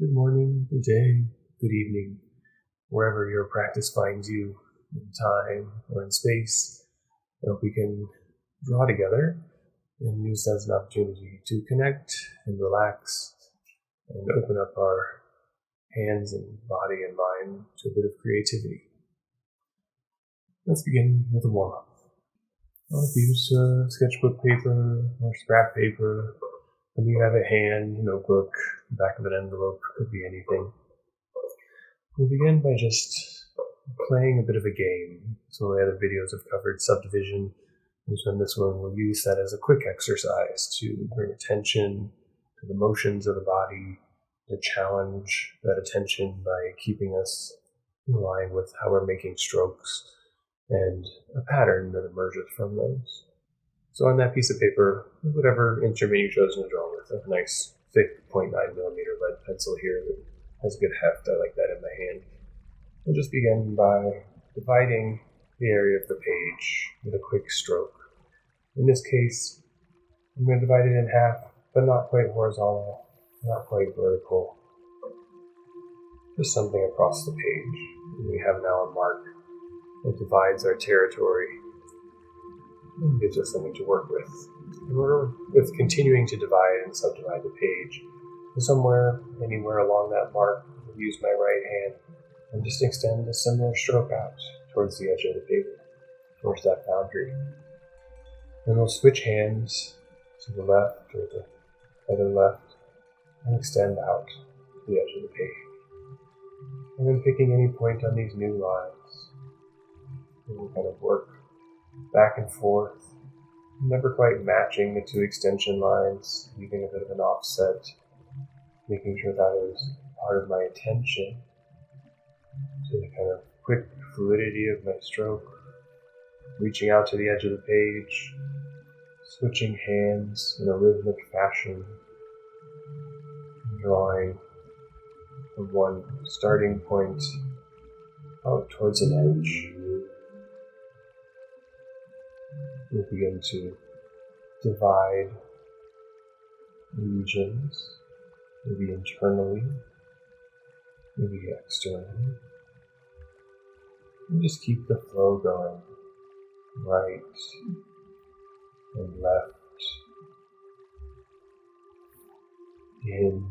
Good morning, good day, good evening, wherever your practice finds you in time or in space. I hope we can draw together and use that as an opportunity to connect and relax and open up our hands and body and mind to a bit of creativity. Let's begin with a warm-up. I'll use sketchbook paper or scrap paper. If you have a hand, notebook, back of an envelope, could be anything. We'll begin by just playing a bit of a game. So the other videos have covered subdivision, and so in this one we'll use that as a quick exercise to bring attention to the motions of the body, to challenge that attention by keeping us in line with how we're making strokes and a pattern that emerges from those. So on that piece of paper, whatever instrument you've chosen to draw with, a nice thick 0.9 millimeter lead pencil here that has a good heft. I like that in my hand. We'll just begin by dividing the area of the page with a quick stroke. In this case, I'm going to divide it in half, but not quite horizontal, not quite vertical. Just something across the page. And we have now a mark that divides our territory and gives us something to work with. And we're with continuing to divide and subdivide the page. So anywhere along that mark, I'll use my right hand and just extend a similar stroke out towards the edge of the paper, towards that boundary. Then we'll switch hands to the left or the other left and extend out to the edge of the page. And then picking any point on these new lines, and we'll kind of work back and forth, never quite matching the two extension lines, leaving a bit of an offset, making sure that is part of my attention to the kind of quick fluidity of my stroke, reaching out to the edge of the page, switching hands in a rhythmic fashion, drawing from one starting point out towards an edge. We'll begin to divide regions, maybe internally, maybe externally, and just keep the flow going, right and left, in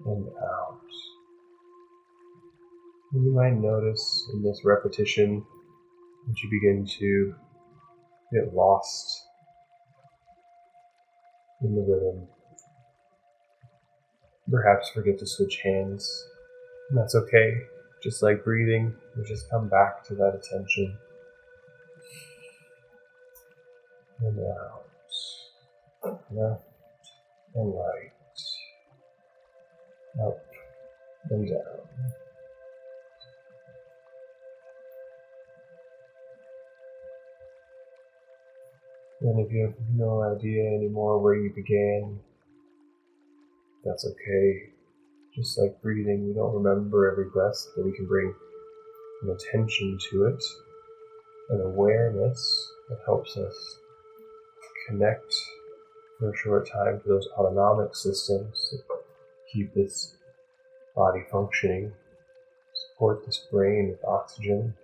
and out. And you might notice in this repetition that you begin to get lost in the rhythm. Perhaps forget to switch hands, and that's okay. Just like breathing, we just come back to that attention. And out, left and right, up and down. And if you have no idea anymore where you began, that's okay. Just like breathing, we don't remember every breath, but we can bring an attention to it, an awareness that helps us connect for a short time to those autonomic systems that keep this body functioning, support this brain with oxygen,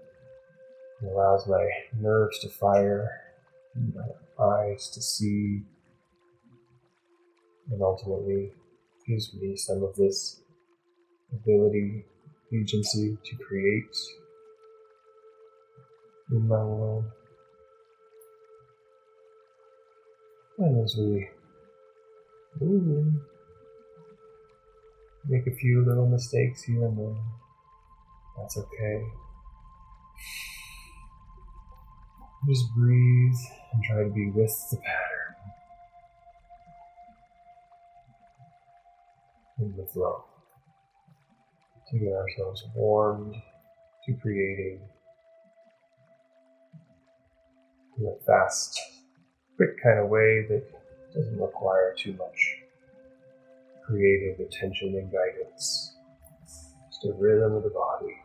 and allows my nerves to fire, my eyes to see, and ultimately gives me some of this ability, agency to create in my world. And as we make a few little mistakes here and there, that's okay. Just breathe and try to be with the pattern in the flow, to get ourselves warmed to creating in a fast, quick kind of way that doesn't require too much creative attention and guidance. Just a rhythm of the body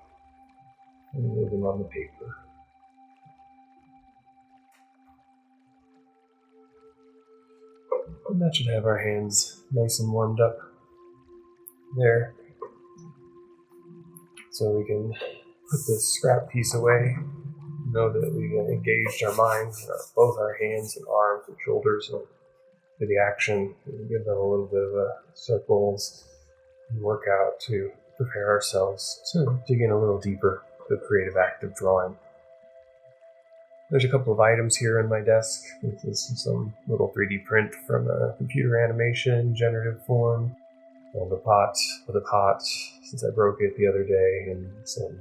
and a rhythm on the paper. And that should have our hands nice and warmed up. there. So we can put this scrap piece away, know that we engaged our minds, both our hands and arms and shoulders for the action. We give them a little bit of circles and workout to prepare ourselves to dig in a little deeper to the creative act of drawing. There's a couple of items here on my desk. This is some little 3D print from a computer animation, generative form. And the pot, since I broke it the other day, and some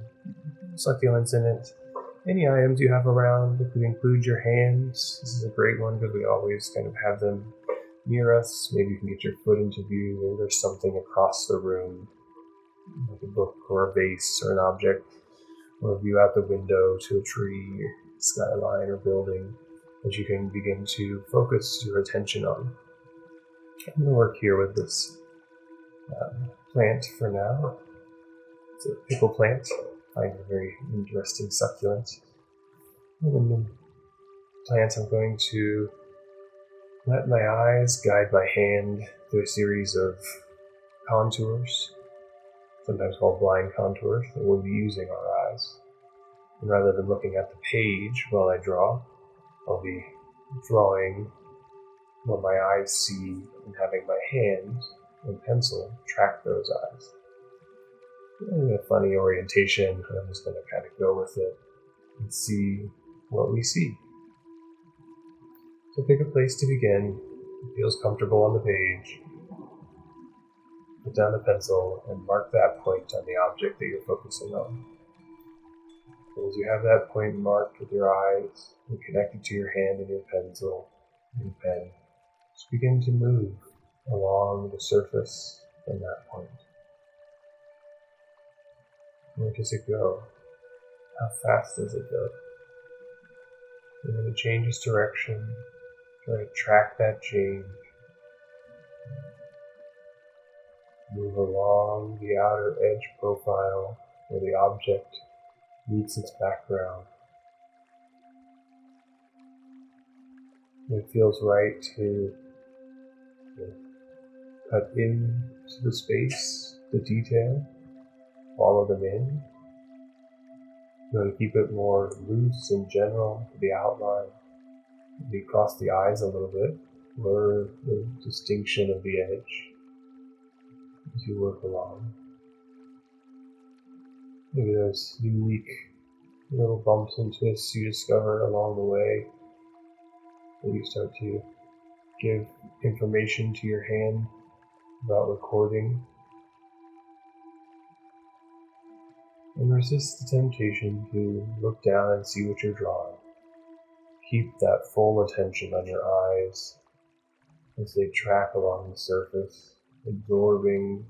succulents in it. Any items you have around, that could include your hands. This is a great one because we always kind of have them near us. Maybe you can get your foot into view. Maybe there's something across the room, like a book or a vase or an object, or a view out the window to a tree, or skyline, or building that you can begin to focus your attention on. I'm going to work here with this plant for now. It's a pickle plant. I find it a very interesting succulent. And in the plant, I'm going to let my eyes guide my hand through a series of contours, sometimes called blind contours, that we'll be using our eyes. And rather than looking at the page while I draw, I'll be drawing what my eyes see and having my hand and pencil track those eyes. And a funny orientation, I'm just going to kind of go with it and see what we see. So pick a place to begin. It feels comfortable on the page. Put down the pencil and mark that point on the object that you're focusing on. And as you have that point marked with your eyes and connected to your hand and your pencil and pen, just begin to move along the surface from that point. Where does it go? How fast does it go? And when it changes direction, try to track that change. Move along the outer edge profile where the object meets its background. It feels right to cut into the space, the detail, follow them in. You want to keep it more loose and general for the outline. Maybe cross the eyes a little bit, blur the distinction of the edge as you work along. Maybe there's unique little bumps and twists you discover along the way that you start to give information to your hand about recording. And resist the temptation to look down and see what you're drawing. Keep that full attention on your eyes as they track along the surface, absorbing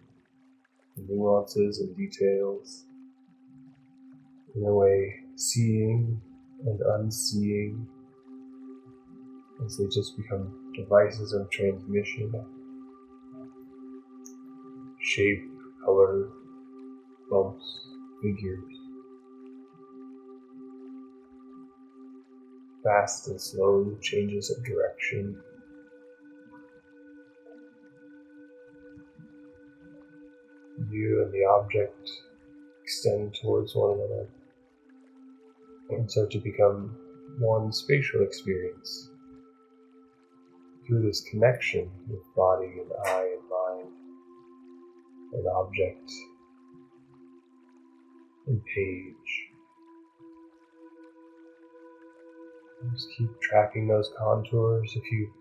the nuances and details. In a way, seeing and unseeing as they just become devices of transmission. Shape, color, bumps, figures. Fast and slow changes of direction. You and the object extend towards one another and start to become one spatial experience through this connection with body and eye and mind and object and page. Just keep tracking those contours. If you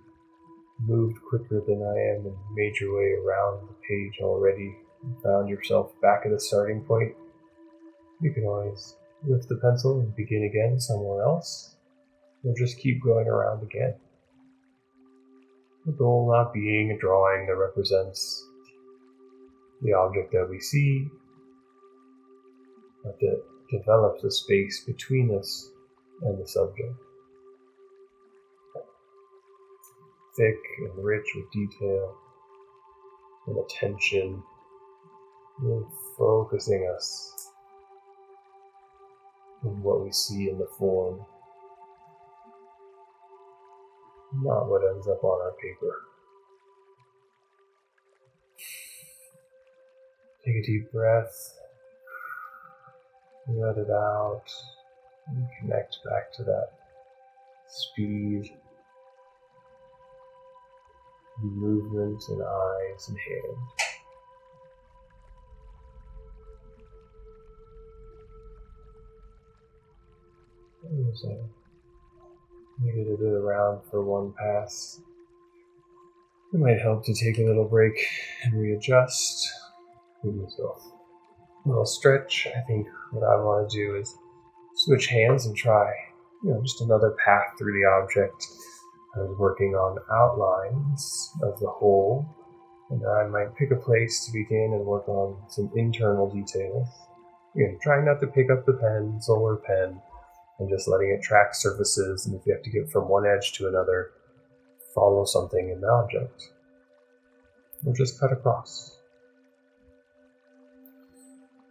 moved quicker than I am and made your way around the page already and found yourself back at the starting point, you can always lift the pencil and begin again somewhere else, or just keep going around again. The goal not being a drawing that represents the object that we see, but that develops a space between us and the subject. Thick and rich with detail and attention, really focusing us on what we see in the form, not what ends up on our paper. Take a deep breath, let it out, and connect back to that speed, movement in eyes and hands. As I make it a bit around for one pass, it might help to take a little break and readjust. Give yourself a little stretch. I think what I want to do is switch hands and try, just another path through the object. I was working on outlines of the whole, and I might pick a place to begin and work on some internal details. Trying not to pick up the pencil or pen, and just letting it track surfaces, and if you have to get from one edge to another, follow something in the object. Or just cut across.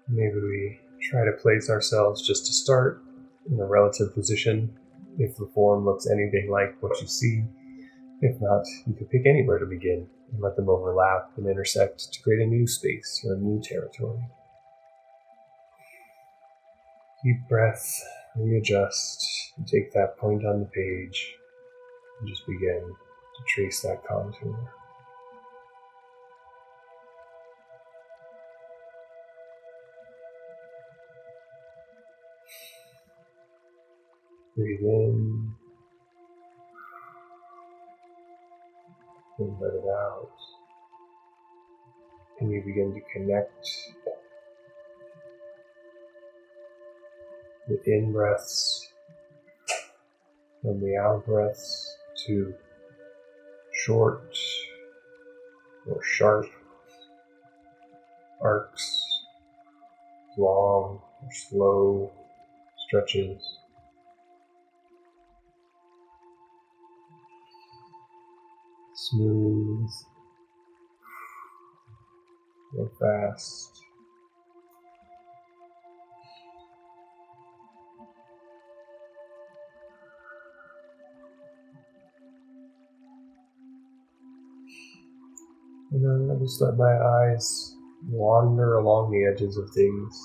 Maybe we try to place ourselves just to start in a relative position, if the form looks anything like what you see. If not, you could pick anywhere to begin and let them overlap and intersect to create a new space or a new territory. Deep breath, readjust, and take that point on the page and just begin to trace that contour. Breathe in and let it out. And you begin to connect the in-breaths and the out-breaths to short or sharp arcs, long or slow stretches. Smooth or fast. And then I just let my eyes wander along the edges of things.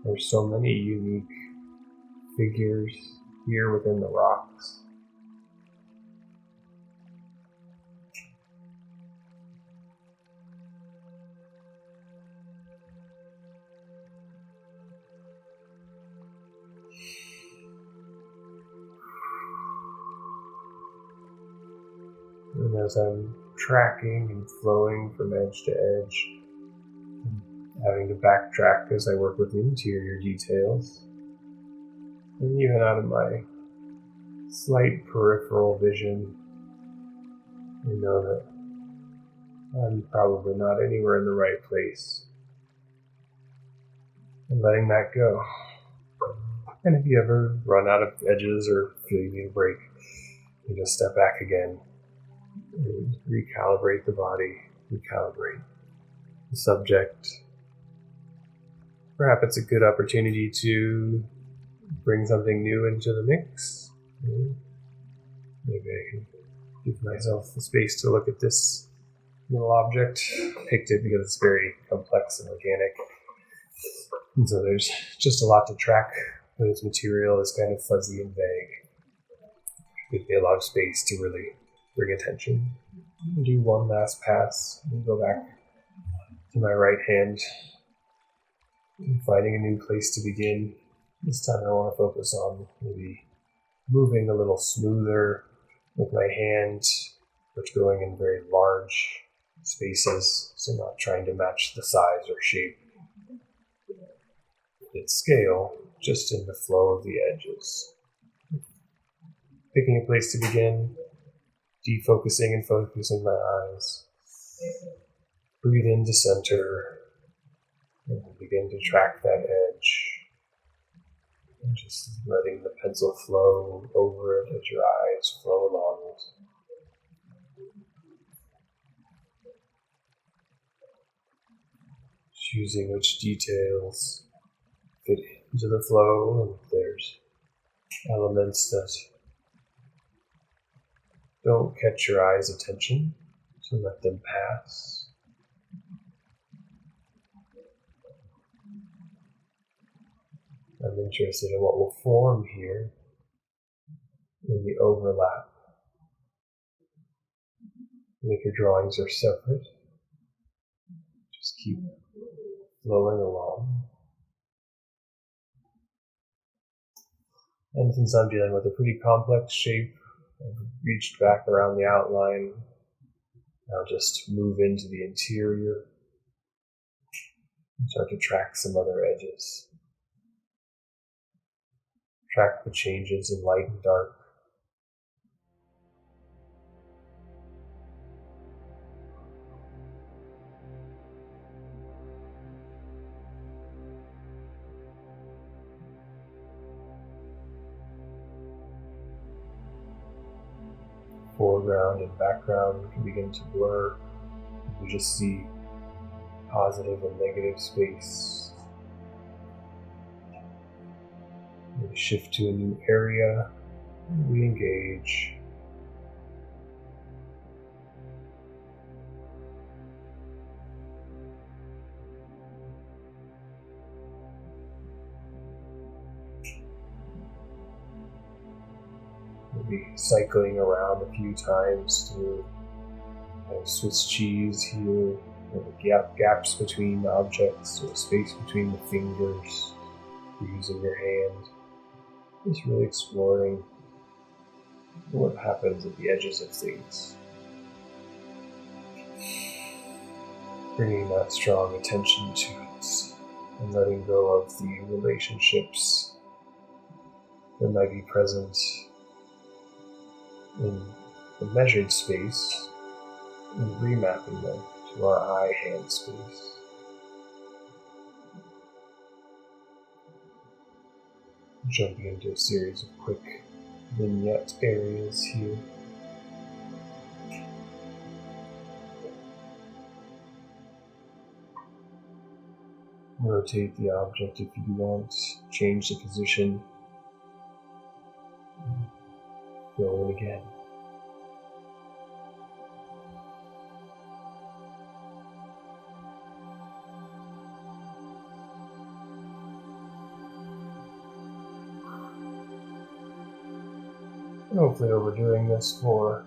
There's so many unique figures here within the rocks. And as I'm tracking and flowing from edge to edge, having to backtrack as I work with interior details, and even out of my slight peripheral vision, I know that I'm probably not anywhere in the right place, and letting that go. And if you ever run out of edges or feel you need a break, you just step back again and recalibrate the body, recalibrate the subject. Perhaps it's a good opportunity to bring something new into the mix. Maybe I can give myself the space to look at this little object. I picked it because it's very complex and organic. And so there's just a lot to track, but its material is kind of fuzzy and vague. Gives me a lot of space to really bring attention. Do one last pass and go back to my right hand. And finding a new place to begin. This time I want to focus on maybe moving a little smoother with my hand, which going in very large spaces, so not trying to match the size or shape at its scale, just in the flow of the edges. Picking a place to begin, defocusing and focusing my eyes. Breathe into center, and begin to track that edge. And just letting the pencil flow over it as your eyes flow along it. Choosing which details fit into the flow, and if there's elements that don't catch your eye's attention, so let them pass. I'm interested in what will form here in the overlap. And if your drawings are separate, just keep flowing along. And since I'm dealing with a pretty complex shape, I've reached back around the outline. I'll just move into the interior and start to track some other edges. Track the changes in light and dark. Foreground and background can begin to blur. You just see positive and negative space. We shift to a new area, and we engage. Maybe cycling around a few times to Swiss cheese here, or the gaps between objects, or the space between the fingers, using your hand. Just really exploring what happens at the edges of things. Bringing that strong attention to it and letting go of the relationships that might be present in the measured space and remapping them to our eye-hand space. Jumping into a series of quick vignette areas here. Rotate the object if you want, change the position, go in again. And hopefully overdoing this for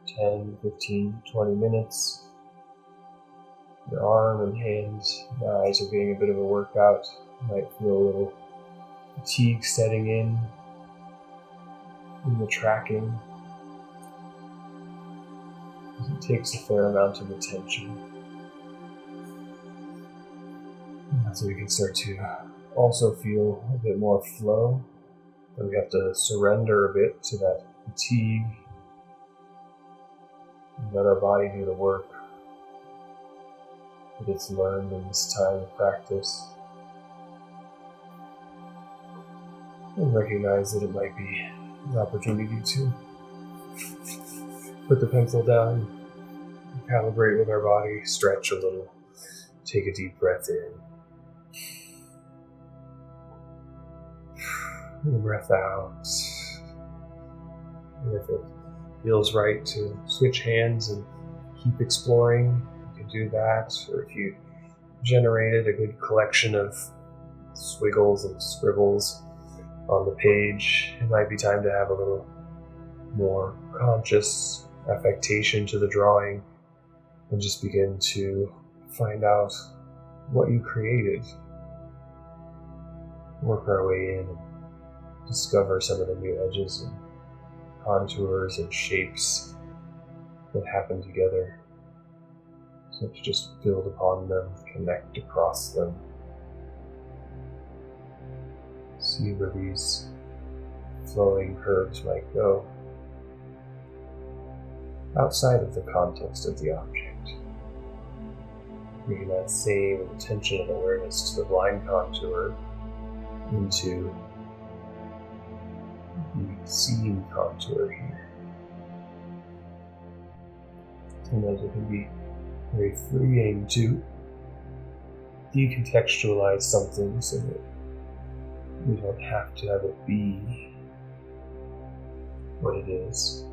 10, 15, 20 minutes. Your arm and hands and eyes are getting a bit of a workout. You might feel a little fatigue setting in the tracking. It takes a fair amount of attention. So we can start to also feel a bit more flow. But we have to surrender a bit to that fatigue and let our body do the work that it's learned in this time of practice. And recognize that it might be an opportunity to put the pencil down, calibrate with our body, stretch a little, take a deep breath in. And breath out. And if it feels right to switch hands and keep exploring, you can do that. Or if you generated a good collection of squiggles and scribbles on the page, it might be time to have a little more conscious affectation to the drawing and just begin to find out what you created. Work our way in and discover some of the new edges and contours and shapes that happen together Let's just build upon them, connect across them. See where these flowing curves might go outside of the context of the object. Bringing that same attention and awareness to the blind contour into the seen contour here. Sometimes it can be very freeing to decontextualize something so that we don't have to have it be what it is.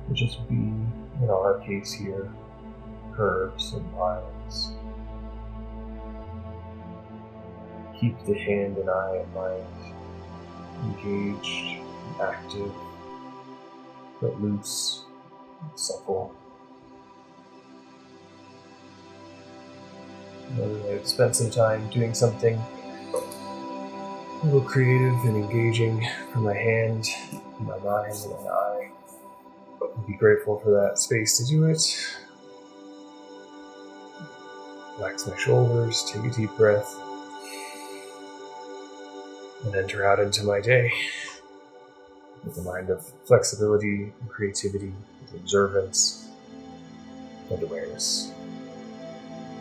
It just be, in our case here, curves and lines. Keep the hand and eye and mind engaged, active, but loose, and supple. I've spent some time doing something a little creative and engaging for my hand, my mind, and my eye. I'd be grateful for that space to do it. Relax my shoulders, take a deep breath, and enter out into my day with a mind of flexibility and creativity, with observance and awareness.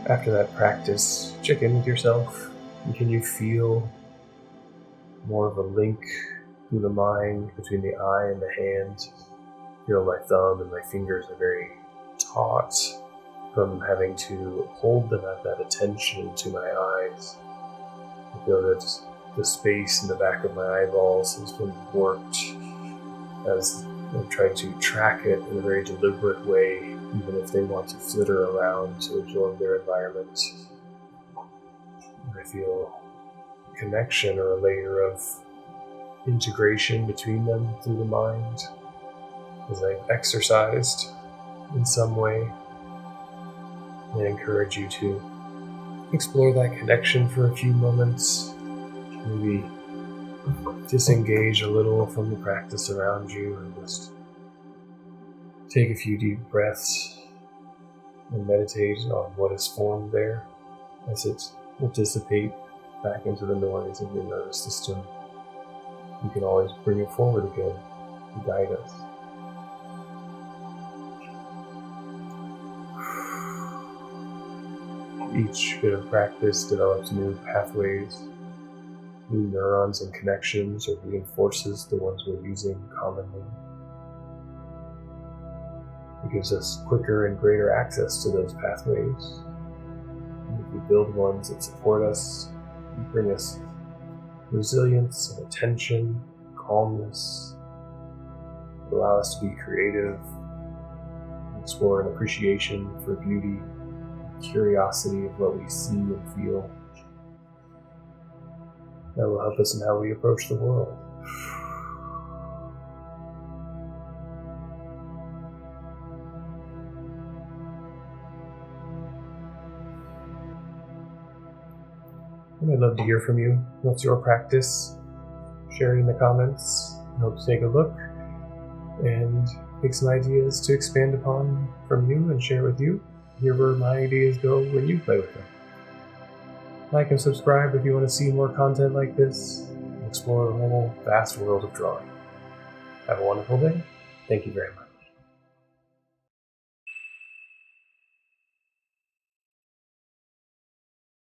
After that practice, check in with yourself, and can you feel more of a link through the mind between the eye and the hand? Feel my thumb and my fingers are very taut from having to hold them at that attention to my eyes. I feel that the space in the back of my eyeballs has been worked as I've tried to track it in a very deliberate way, even if they want to flitter around to absorb their environment. I feel a connection or a layer of integration between them through the mind as I've exercised in some way. I encourage you to explore that connection for a few moments. Maybe disengage a little from the practice around you and just take a few deep breaths and meditate on what is formed there as it will dissipate back into the noise of your nervous system. You can always bring it forward again to guide us. Each bit of practice develops new pathways, new neurons and connections, or reinforces the ones we're using commonly. It gives us quicker and greater access to those pathways. And if we build ones that support us, and bring us resilience and attention, calmness, allow us to be creative, explore an appreciation for beauty, curiosity of what we see and feel. That will help us in how we approach the world. And I'd love to hear from you. What's your practice? Share it in the comments. I hope to take a look and pick some ideas to expand upon from you and share with you. Hear where my ideas go when you play with them. Like and subscribe if you want to see more content like this and explore the whole vast world of drawing. Have a wonderful day. Thank you very much.